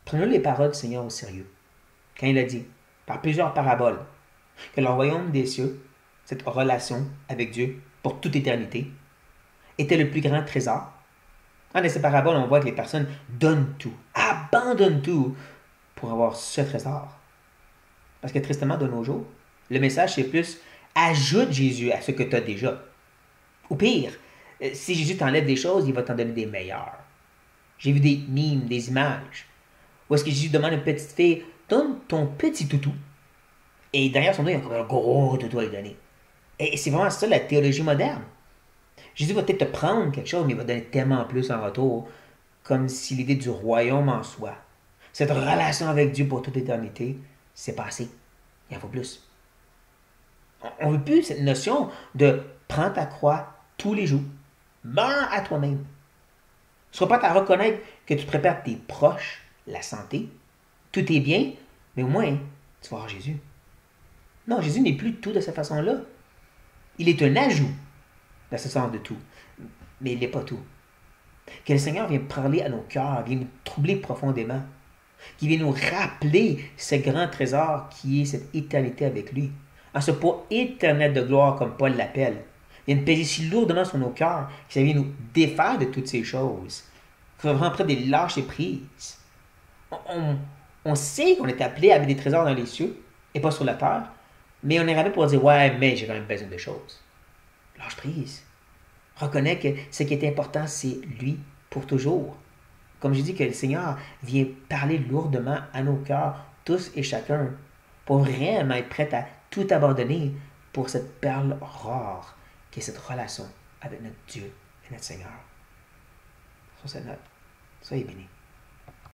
Prenons les paroles du Seigneur au sérieux. Quand il a dit, par plusieurs paraboles, que le royaume des cieux, cette relation avec Dieu pour toute éternité, était le plus grand trésor. Dans ces paraboles, on voit que les personnes donnent tout, abandonnent tout pour avoir ce trésor. Parce que tristement, de nos jours, le message, c'est plus ajoute Jésus à ce que tu as déjà. Ou pire, si Jésus t'enlève des choses, il va t'en donner des meilleures. J'ai vu des mimes, des images, où est-ce que Jésus demande à une petite fille, donne ton petit toutou. Et derrière son dos, il y a comme un gros toutou à lui donner. Et c'est vraiment ça la théologie moderne. Jésus va peut-être te prendre quelque chose, mais il va donner tellement plus en retour, comme si l'idée du royaume en soi, cette relation avec Dieu pour toute éternité, c'est pas assez. Il en faut plus. On veut plus cette notion de prends ta croix tous les jours, meurs à toi-même. Sois pas à reconnaître que tu prépares tes proches, la santé, tout est bien, mais au moins, tu vas voir Jésus. Non, Jésus n'est plus tout de cette façon-là. Il est un ajout dans ce sens de tout, mais il n'est pas tout. Que le Seigneur vienne parler à nos cœurs, vienne nous troubler profondément, qu'il vienne nous rappeler ce grand trésor qui est cette éternité avec lui, en ce poids éternel de gloire comme Paul l'appelle. Il vienne peser si lourdement sur nos cœurs que ça vienne nous défaire de toutes ces choses. Il faut vraiment prendre des lâches prises. On sait qu'on est appelé à mettre des trésors dans les cieux et pas sur la terre, mais on est rappelé pour dire ouais, mais j'ai quand même besoin de choses. Lâche prise. Reconnais que ce qui est important, c'est lui pour toujours. Comme je dis que le Seigneur vient parler lourdement à nos cœurs, tous et chacun, pour vraiment être prêt à tout abandonner pour cette perle rare qui est cette relation avec notre Dieu et notre Seigneur. Sur cette note, soyez bénis.